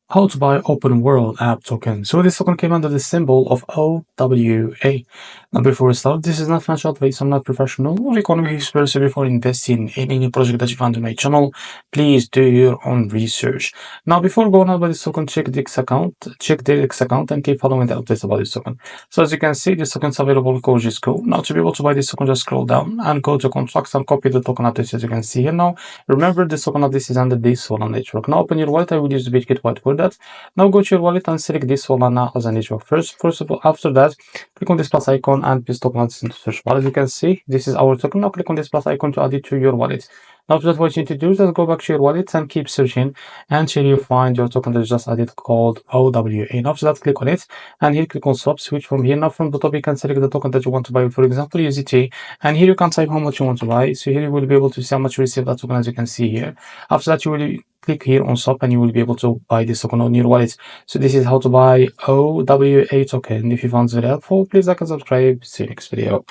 How to buy Openworld app token. So this token came under the symbol of OWA. Now before we start, this is not financial advice, I'm not professional or economic expert, so before investing in any project that you find on my channel, please do your own research. Now before going on by this token, check the X account and keep following the updates about this token. So as you can see, this token is available with just go. Now to be able to buy this token, just scroll down and go to contracts and copy the token address as you can see here. Now remember, this token address is under this Solana network. Now open your wallet. I will use the Bitget wallet for that. Now go to your wallet and select this Solana as a network first of all. After that, click on this plus icon and paste token address into search bar. As you can see, this is our token. Now click on this plus icon to add it to your wallet. Now that's what you need to do. Just go back to your wallet and keep searching until you find your token that is just added called OWA. Now after that, click on it and here click on swap switch from here. Now from the top you can select the token that you want to buy, for example USDT, and here you can type how much you want to buy. So here you will be able to see how much you receive that token as you can see here. After that, you will click here on swap and you will be able to buy this token on your wallet. So this is how to buy OWA token. If you found it very helpful, please like and subscribe. See you next video.